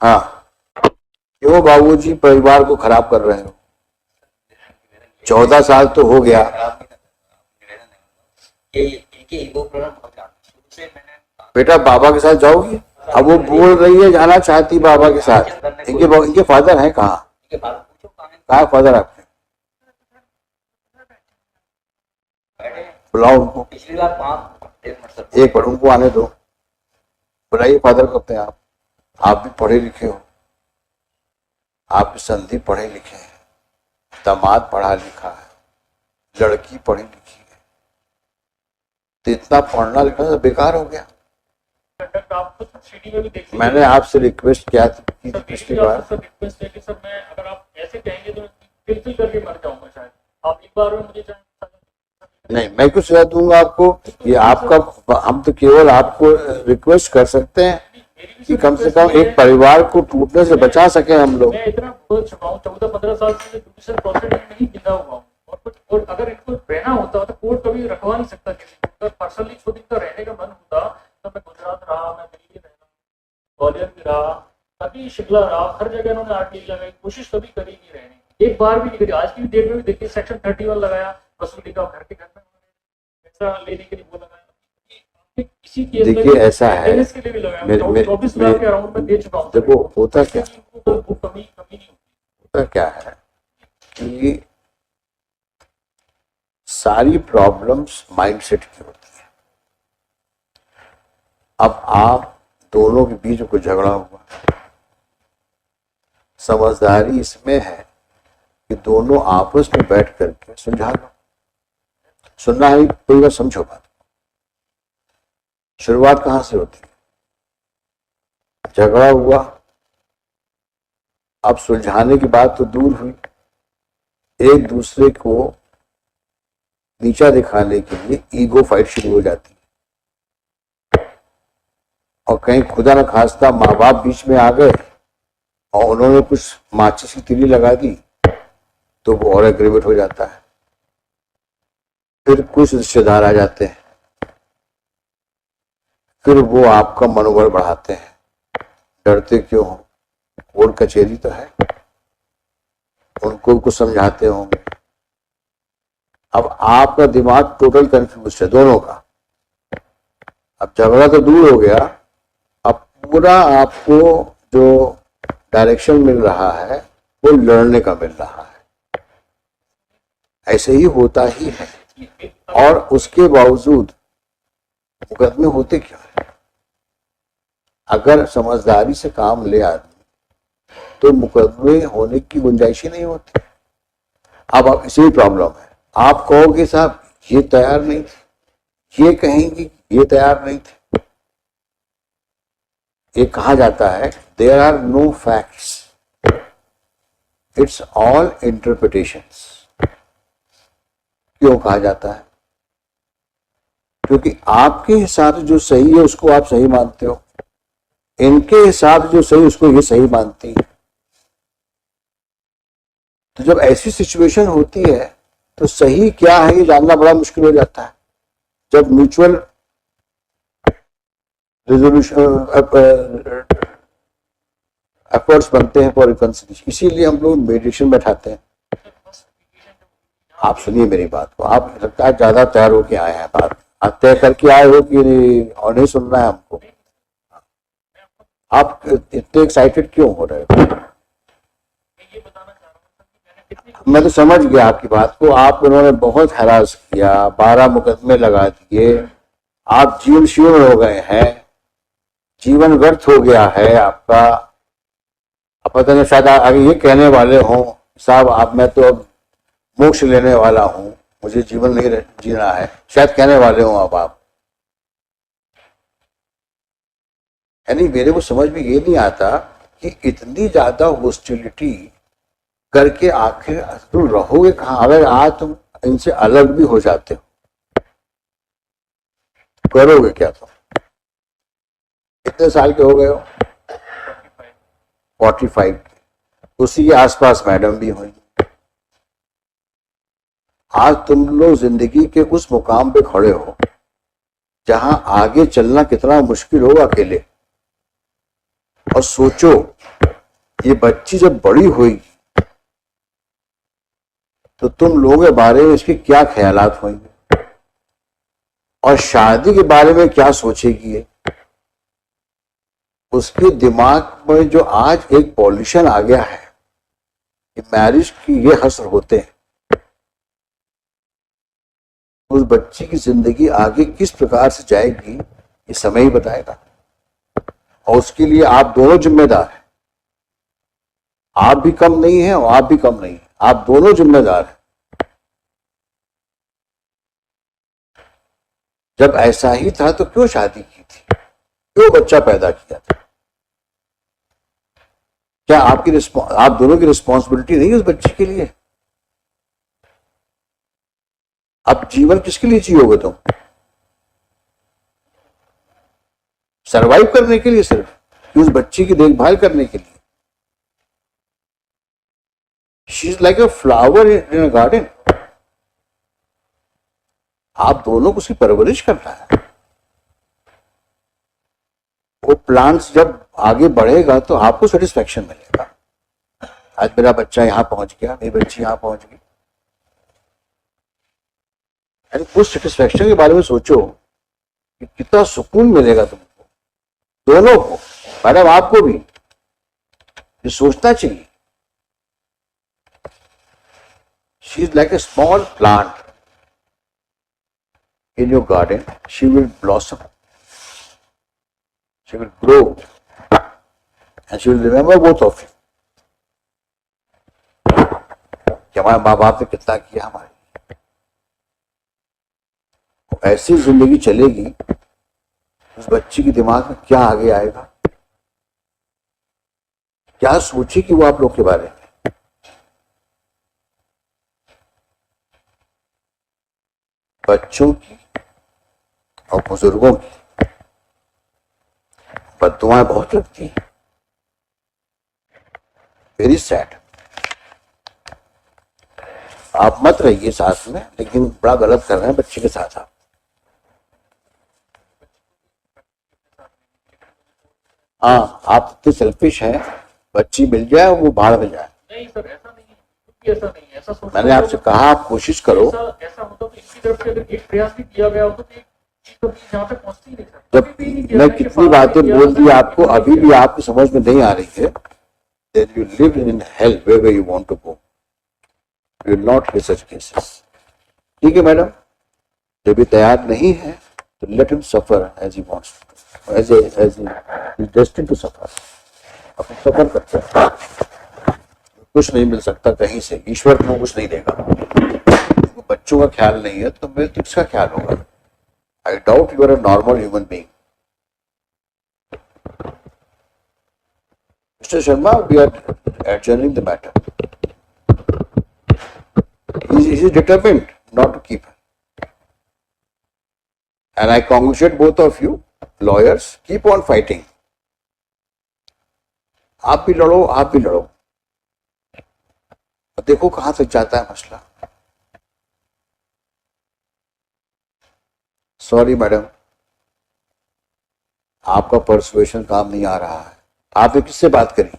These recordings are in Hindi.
हाँ, क्यों बाबूजी परिवार को खराब कर रहे हो? 14 साल तो हो गया। बेटा बाबा के साथ जाओगी? अब वो बोल रही है जाना चाहती बाबा के साथ। इनके फादर हैं कहाँ? कहाँ फादर आपके? बुलाओ उनको। पिछली बार एक बार उनको आने दो। बुलाइए फादर को अपने। आप भी पढ़े लिखे हो, आप भी संधि पढ़े लिखे हैं, दामाद पढ़ा लिखा है, लड़की पढ़ी लिखी है, तो इतना पढ़ना लिखना तो बेकार हो गया। मैंने आपसे रिक्वेस्ट किया थी पिछली बार। रिक्वेस्ट है कि सर मैं अगर आप ऐसे कहेंगे तो फिल करके मर जाऊंगा शायद। आप एक बार में मुझे नहीं, मैं कुछ सजा दूंगा आपको। ये आपका, हम तो केवल आपको रिक्वेस्ट कर सकते हैं कि कम से कम एक परिवार को टूटने से बचा सके हम लोग। मैं इतना बोल चुका हूँ, 14-15 साल से जुडिशियल प्रोसेस में नहीं गिना हुआ हूँ, और अगर इनको रहना होता तो कोर्ट कभी रखवा नहीं सकता किसी को। अगर पर्सनली खुद इनका रहने का मन होता तो मैं गुजरात रहा, मैं दिल्ली रहा, ग्वालियर भी रहा, कभी शिमला रहा, हर जगह इन्होंने आरटीआई लगाई, कोशिश कभी करी नहीं रहने की, एक बार भी नहीं करी। आज की डेट में भी देखिए सेक्शन 31 लगाया वसूली का, घर के घर में पैसा लेने के लिए वो लगाया। देखिए ऐसा है, देखो होता क्या है कि सारी प्रॉब्लम्स माइंडसेट की होती है। अब आप दोनों के बीच में कोई झगड़ा हुआ, समझदारी इसमें है कि दोनों आपस में बैठ करके सुलझा लो। सुनना है कोई बात, समझो बात। शुरुआत कहां से होती है? झगड़ा हुआ, अब सुलझाने की बात तो दूर हुई, एक दूसरे को नीचा दिखाने के लिए ईगो फाइट शुरू हो जाती है। और कहीं खुदा न खास्ता माँ बाप बीच में आ गए और उन्होंने कुछ माचिस की तीली लगा दी तो वो और एग्रीमेंट हो जाता है। फिर कुछ रिश्तेदार आ जाते हैं, फिर वो आपका मनोबल बढ़ाते हैं। डरते क्यों हो? कोर्ट कचहरी तो है, उनको कुछ समझाते होंगे। अब आपका दिमाग टोटल कंफ्यूज है दोनों का। अब झगड़ा तो दूर हो गया, अब पूरा आपको जो डायरेक्शन मिल रहा है वो लड़ने का मिल रहा है। ऐसे ही होता ही है। और उसके बावजूद मुकदमे होते क्या है? अगर समझदारी से काम ले आदमी तो मुकदमे होने की गुंजाइश ही नहीं होती। अब आप इसी प्रॉब्लम है, आप कहोगे साहब ये तैयार नहीं थे, ये कहेंगे ये तैयार नहीं थे। ये कहा जाता है there are no facts, it's all interpretations. क्यों कहा जाता है? क्योंकि आपके हिसाब से जो सही है उसको आप सही मानते हो, इनके हिसाब से जो सही उसको ये सही मानती है। तो जब ऐसी सिचुएशन होती है तो सही क्या है ये जानना बड़ा मुश्किल हो जाता है। जब म्यूचुअल रिजोल्यूशन एफर्ट्स बनते हैं फॉर रिकंसिलिएशन, इसीलिए हम लोग मेडिटेशन बैठाते हैं। आप सुनिए मेरी बात को, आप लगता है ज्यादा तैयार होके आए हैं, बात तय करके आए हो कि और नहीं सुनना है हमको। आप इतने एक्साइटेड क्यों हो रहे हो? मैं तो समझ गया आपकी बात को। आप उन्होंने बहुत हरास किया, 12 मुकदमे लगा दिए, आप जीवन शीर्ण हो गए हैं, जीवन व्यर्थ हो गया है आपका। अब पता नहीं शायद आगे ये कहने वाले हों साहब आप, मैं तो अब मोक्ष लेने वाला हूं, मुझे जीवन नहीं जीना है, शायद कहने वाले हों अब आप। यानी मेरे को समझ में ये नहीं आता कि इतनी ज्यादा हॉस्टिलिटी करके आखिर तुम रहोगे कहाँ? अगर आज तुम इनसे अलग भी हो जाते हो करोगे क्या? तुम कितने साल के हो गए हो? 45। उसी के आसपास मैडम भी हुई। आज तुम लोग जिंदगी के उस मुकाम पे खड़े हो जहां आगे चलना कितना मुश्किल होगा अकेले। और सोचो ये बच्ची जब बड़ी होगी तो तुम लोगों के बारे में इसके क्या ख्यालात होंगे और शादी के बारे में क्या सोचेगी ये? उसके दिमाग में जो आज एक पॉल्यूशन आ गया है कि मैरिज की ये हसर होते हैं, उस बच्ची की जिंदगी आगे किस प्रकार से जाएगी ये समय ही बताएगा। और उसके लिए आप दोनों जिम्मेदार हैं। आप भी कम नहीं है और आप भी कम नहीं है, आप दोनों जिम्मेदार हैं। जब ऐसा ही था तो क्यों शादी की थी, क्यों बच्चा पैदा किया था? क्या आप दोनों की रिस्पॉन्सिबिलिटी नहीं है उस बच्चे के लिए? अब जीवन किसके लिए जियोगे तुम? सरवाइव करने के लिए सिर्फ, कि उस बच्चे की देखभाल करने के लिए? She is like a flower in a garden. आप दोनों को उसकी परवरिश करना है। वो प्लांट्स जब आगे बढ़ेगा तो आपको सेटिस्फेक्शन मिलेगा। आज मेरा बच्चा यहां पहुंच गया, मेरी बच्ची यहां पहुंच गई, यानी उस सेटिस्फेक्शन के बारे में सोचो कि कितना सुकून मिलेगा तुमको, दोनों को, मैडम आपको भी ये सोचना चाहिए। She is like a small plant in your garden. She will blossom, she will grow, and she will remember both of you कि हमारे माँ बाप ने कितना किया हमारे। ऐसी जिंदगी चलेगी, उस बच्ची के दिमाग में क्या आगे आएगा, क्या सोचेगी वो आप लोग के बारे में? बच्चों की और बुजुर्गों की बद्दुआएं बहुत लगती हैं। Very sad. आप मत रहिए साथ में, लेकिन बड़ा गलत कर रहे हैं बच्चे के साथ आप। हाँ, आप इतने सेल्फिश हैं, बच्ची मिल जाए वो बाहर में जाए। नहीं सर, ऐसा नहीं है, ऐसा नहीं है, ऐसा सोचना। मैंने आपसे कहा आप कोशिश करो। ऐसा होता तो इनकी तरफ से अगर एक प्रयास भी किया गया होता तो यहाँ पे पहुंचती नहीं सर। जब मैं कितनी बातें बोल दी आपको, अभी भी आपकी समझ में नहीं आ रही है, then you live in hell wherever you want to go. You will not hear such cases. ठीक है मैडम, जब ये तैयार नहीं है तो let him suffer as he wants to, as he is destined to suffer. अपने सफर करते हैं, कुछ नहीं मिल सकता कहीं से, ईश्वर को कुछ नहीं देगा। बच्चों का ख्याल नहीं है तो मैं किसका ख्याल होगा? I doubt you are a normal human being. Mr. Sharma, we are adjourning the matter. He is determined not to keep her. And I congratulate both of you, lawyers, keep on fighting. आप भी लड़ो, आप भी लड़ो, देखो कहां तक जाता है मसला। सॉरी मैडम, आपका परसुएशन काम नहीं आ रहा है। आपने किससे बात करी?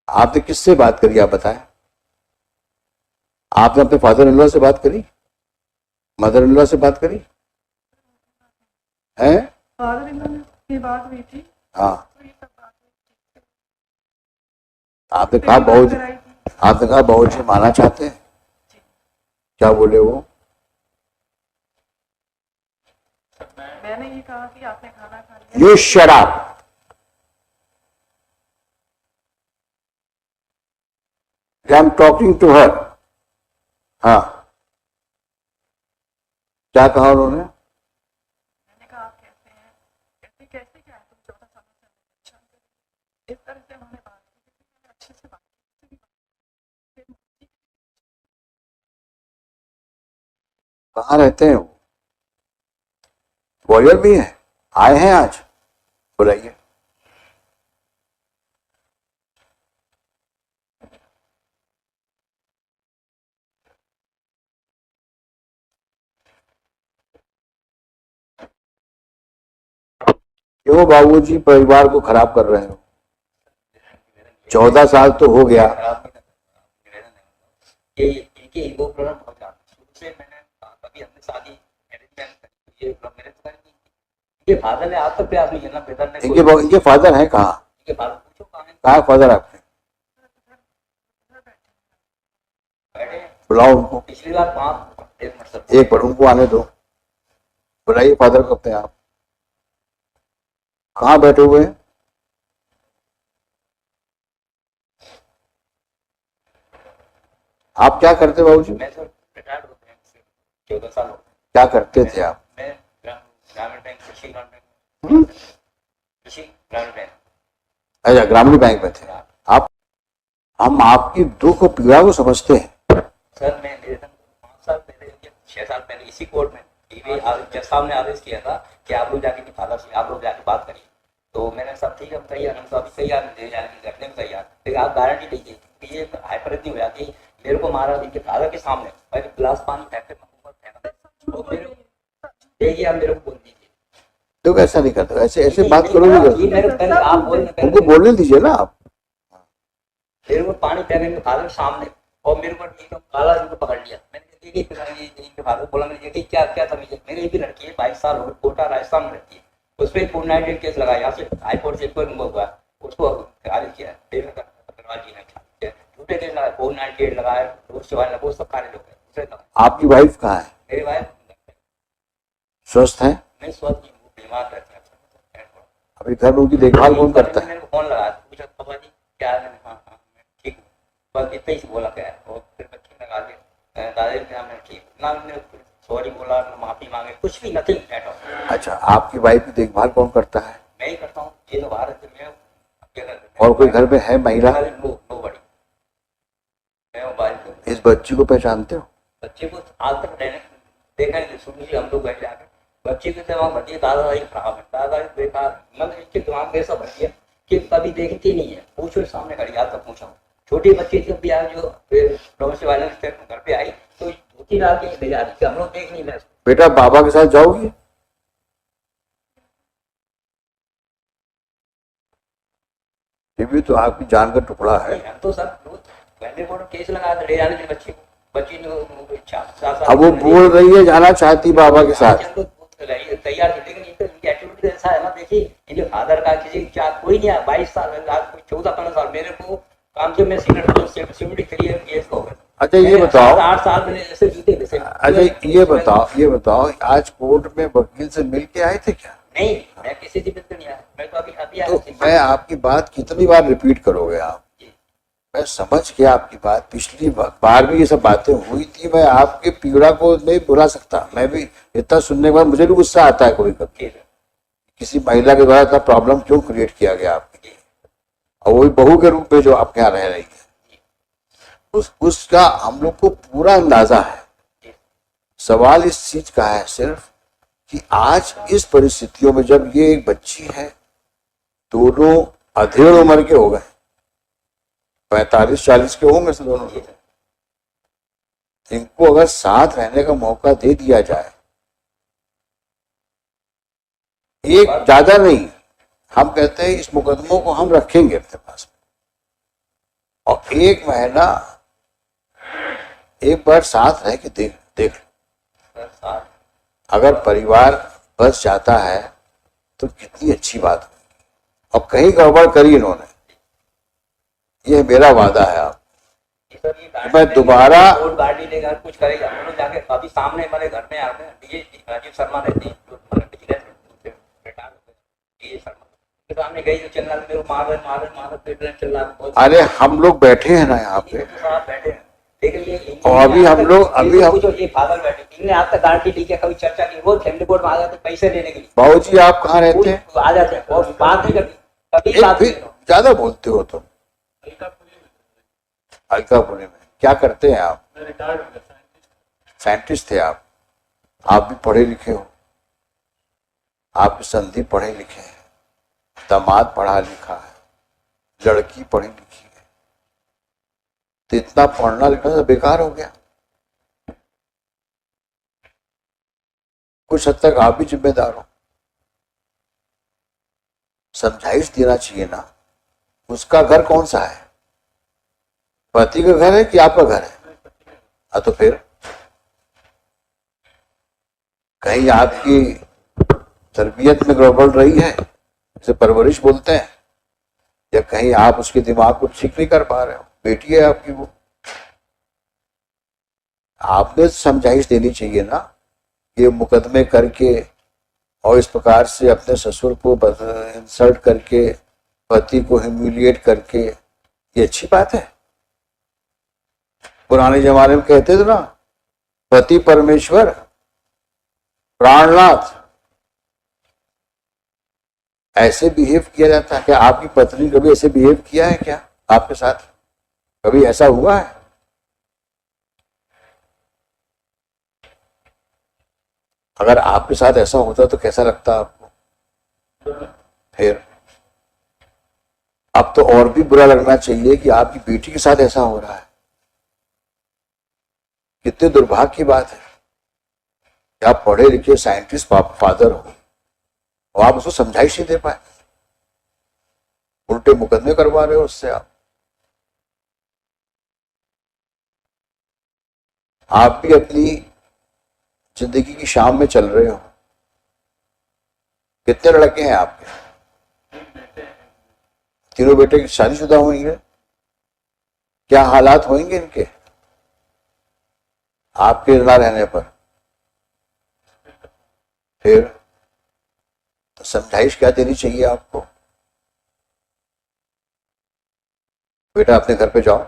आपने किससे बात करी आप बताएं? आपने अपने फादर इन लॉ से बात करी, मदर इन लॉ से बात करी है? फादर इन लॉ की बात हुई थी। हाँ, आपने कहा बहुत जी माना चाहते हैं, क्या बोले वो? मैंने ये कहा कि आपने खाना खा लिया। You shut up. I'm talking to her. हाँ, क्या कहा उन्होंने? मैंने कहा आप कैसे हैं, कैसे कैसे क्या है, तुम 14 सालों से अच्छा इस तरह से उन्होंने बात की, अच्छे से बात की। कहाँ रहते हैं वो? ग्वालियर में है, आए हैं आज? बुलाइए। क्यों बाबूजी परिवार को खराब कर रहे हो? 14 साल तो हो गया। ये इनके ईगो प्रॉब्लम बहुत ज्यादा शुरू से मैंने कभी अपनी शादी ये मेरे तो इनके फादर ने आज तक प्रयास नहीं किया ना ब्रदर ने इनके फादर हैं कहाँ? इनके फादर पूछो कहाँ है कहाँ फादर आपके? बैठे बुलाओ उनको, पिछली बार 5 मिनट सब एक बार उनको आने दो, बुलाइए फादर को अपने आप। कहाँ बैठे हुए हैं? आप क्या करते बाबूजी? मैं सर रिटायर्ड हो गया 14 साल हो गए। क्या करते थे आप? मैं ग्रामीण बैंक कृषि ग्रामीण बैंक हम्म? कृषि ग्रामीण बैंक अच्छा, ग्रामीण बैंक में थे आप। हम आपकी दुख और पीड़ा को समझते हैं। सर मैं मेरे 5 साल पहले 6 साल पहले इसी कोर्ट में जज साहब ने आदेश किया था कि आप लोग जाके फादर से आप लोग जाके बात करिए, तो मैंने सब ठीक है हम तैयार, हम तो अभी तैयार ले जाने की रखने में तैयार, लेकिन आप गारंटी दीजिए कि ये हाइपर इतनी हो जाती है मेरे को मारा इनके फादर के सामने भाई गिलास पानी फेंकते देखिए आप मेरे को बोल दीजिए तो ऐसा नहीं करते, ऐसे ऐसे बात करो नहीं करते। मेरे पहले आप बोलने उनको बोलने दीजिए ना आप। मेरे को पानी फेंकने फादर के सामने और मेरे को एकदम काला इनको पकड़ लिया। मैंने देखिए इनके फादर बोला मैंने देखिए क्या क्या था मेरी एक भी लड़की है 22 साल हो गए कोटा राजस्थान में रहती है, उस पर 498 केस लगाया यहाँ से हाई कोर्ट से हुआ उसको खारिज किया झूठे केस लगाए 498 लगाए वो सब खारिज हो गए। आपकी वाइफ कहाँ है? मेरी वाइफ स्वस्थ है? नहीं स्वस्थ बीमार रहती है। अभी घर में उनकी देखभाल कौन करता है? मेरे को फोन लगाया पूछा पापा जी क्या है? हाँ हाँ मैं ठीक हूँ बस इतना ही बोला क्या है और फिर बच्चे लगा दिया दादाजी क्या मैं ठीक ना मैंने सॉरी बोला ना माफी मांगे कुछ भी नथिंग। अच्छा, आपकी वाइफ की देखभाल कौन करता है? मैं ही करता हूँ ये तो बाहर है मैं और कोई घर में है महिला? नो बड़ी मैं मोबाइल इस बच्ची को पहचानते हो? बच्चे को आज तक देखा नहीं सुनी हम लोग बैठ जाकर बच्चे के दिमाग भर दिया दादाजी खराब है दादाजी बेकार मतलब इसके दिमाग में ऐसा भर दिया कि कभी देखती नहीं है पूछो सामने खड़ी आज तक पूछा छोटी बच्ची जब भी आई जो डोमेस्टिक वायलेंस घर पे आई तो धोती डाल के भेजा दी हम लोग देख नहीं रहे। बेटा बाबा के साथ जाओगी? ये भी तो आपकी जान का टुकड़ा है। हम तो सर पहले को केस लगाया था ले जाने के बच्ची को बच्ची ने इच्छा अब वो बोल रही है जाना चाहती बाबा के साथ। तैयार थे लेकिन इनकी एटीट्यूड ऐसा है ना देखिए इनके फादर का किसी क्या कोई नहीं है 22 साल 14-15 साल मेरे को काम से मैं सिक्योरिटी करी है केस को। अच्छा ये बताओ 8 साल मैंने ऐसे जीते थे। अच्छा ये बताओ आज कोर्ट में वकील से मिल के आए थे क्या? नहीं मैं किसी से मिलकर नहीं आया मैं तो अभी तो मैं आपकी बात कितनी बार रिपीट करोगे आप? मैं समझ गया आपकी बात, पिछली बार भी ये सब बातें हुई थी, मैं आपके पीड़ा को नहीं बुला सकता। मैं भी इतना सुनने के बाद मुझे भी गुस्सा आता है कोई कभी किसी महिला के द्वारा इतना प्रॉब्लम क्यों क्रिएट किया गया आपके लिए, और वही बहू के रूप में जो आपके यहाँ रह रही है उसका हम लोग को पूरा अंदाजा है। सवाल इस चीज का है सिर्फ कि आज इस परिस्थितियों में जब ये एक बच्ची है दोनों अधेड़ उम्र के हो गए 45-40 के होंगे से दोनों, इनको अगर साथ रहने का मौका दे दिया जाए, एक ज्यादा नहीं, हम कहते हैं इस मुकदमों को हम रखेंगे अपने पास और 1 महीना एक बार साथ रह के देख लो। अगर परिवार बस जाता है तो कितनी अच्छी बात है। और कहीं गड़बड़ करी इन्होंने, ये मेरा वादा है आप मैं दोबारा गाड़ी लेगा कुछ करेगा हम लोग जाके अभी सामने हमारे घर में आते हैं राजीव शर्मा रहते हैं सामने गई तो चल रहा मेरे को मार चल रहा। अरे हम लोग बैठे हैं ना यहाँ पे बैठे हैं लेकिन और अभी हम ये फादर बैठे इनने आज तक गारंटी ली क्या कभी चर्चा की वो फैमिली कोर्ट में आ जाते पैसे लेने के लिए। बाबूजी आप कहाँ रहते हैं? आ जाते हैं और बात नहीं करती कभी बात ज्यादा बोलते हो तुम। अलकापुरी में क्या करते हैं आप? साइंटिस्ट थे आप भी पढ़े लिखे हो, आप संधि पढ़े लिखे हैं, दामाद पढ़ा लिखा है, लड़की पढ़ी लिखी है, तो इतना पढ़ना लिखना तो बेकार हो गया। कुछ हद तक आप भी जिम्मेदार हो। समझाइश देना चाहिए ना। उसका घर कौन सा है? पति का घर है कि आपका घर है? हाँ, तो फिर कहीं आपकी तरबियत में गड़बड़ रही है, इसे परवरिश बोलते हैं, या कहीं आप उसके दिमाग को ठीक नहीं कर पा रहे हो। बेटी है आपकी वो, आपने समझाइश देनी चाहिए ना। ये मुकदमे करके और इस प्रकार से अपने ससुर को इंसल्ट करके, पति को ह्यूमिलिएट करके, ये अच्छी बात है? पुराने जमाने में कहते थे ना, पति परमेश्वर प्राणनाथ। ऐसे बिहेव किया जाता है क्या? आपकी पत्नी कभी ऐसे बिहेव किया है क्या आपके साथ? कभी ऐसा हुआ है? अगर आपके साथ ऐसा होता तो कैसा लगता आपको? फिर अब तो और भी बुरा लगना चाहिए कि आपकी बेटी के साथ ऐसा हो रहा है। कितने दुर्भाग्य की बात है कि आप पढ़े लिखे साइंटिस्ट फादर हो और आप उसको समझाइश नहीं दे पाए, उल्टे मुकदमे करवा रहे हो उससे। आप भी अपनी जिंदगी की शाम में चल रहे हो। कितने लड़के हैं आपके? तीनों बेटे की शादीशुदा होंगे। क्या हालात होंगे इनके आपके ना रहने पर? फिर तो समझाइश क्या देनी चाहिए आपको? बेटा अपने घर पे जाओ,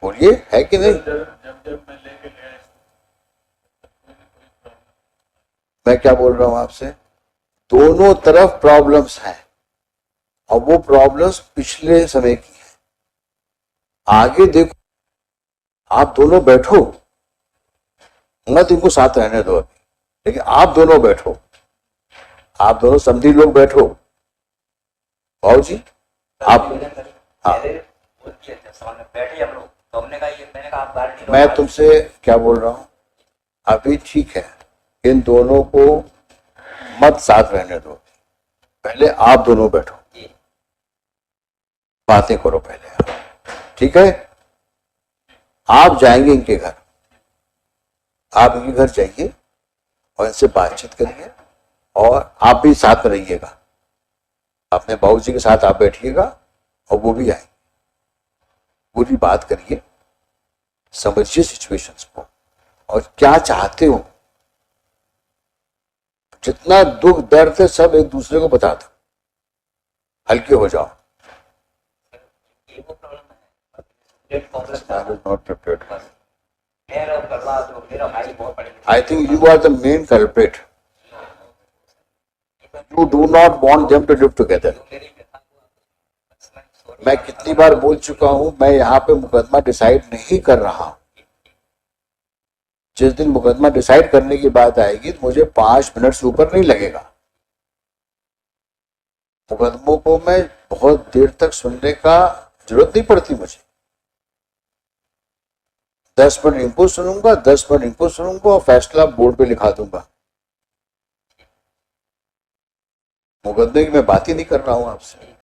बोलिए, है कि नहीं? मैं क्या बोल रहा हूं आपसे, दोनों तरफ प्रॉब्लम्स हैं और वो प्रॉब्लम्स पिछले समय की है। आगे देखो, आप दोनों बैठो, मत इनको साथ रहने दो अभी, लेकिन आप दोनों बैठो, आप दोनों समधी लोग बैठो। भाऊ जी आप, हाँ, बैठे हम लोग, तो हमने कहा ये, मैंने कहा आप गाड़ी, मैं तुमसे क्या बोल रहा हूं, अभी ठीक है, इन दोनों को मत साथ रहने दो, पहले आप दोनों बैठो, बातें करो पहले, ठीक है? आप जाएंगे इनके घर, आप इनके घर जाइए और इनसे बातचीत करिए और आप भी साथ में रहिएगा। अपने बाबू जी के साथ आप बैठिएगा और वो भी आएंगे, पूरी बात करिए, समझिए सिचुएशंस को और क्या चाहते हो। जितना दुख दर्द है सब एक दूसरे को बता दो, हल्के हो जाओ। I think you are the main culprit. You do not want them to live together. मैं कितनी बार बोल चुका हूं, मैं यहाँ पे मुकदमा डिसाइड नहीं कर रहा हूं। जिस दिन मुकदमा डिसाइड करने की बात आएगी तो मुझे 5 मिनट से ऊपर नहीं लगेगा। मुकदमों को मैं बहुत देर तक सुनने का जरूरत नहीं पड़ती मुझे। 10 मिनट इनको सुनूंगा, 10 मिनट इनको सुनूंगा और फैसला बोर्ड पे लिखा दूंगा। मुकदमे की मैं बात ही नहीं कर रहा हूं आपसे।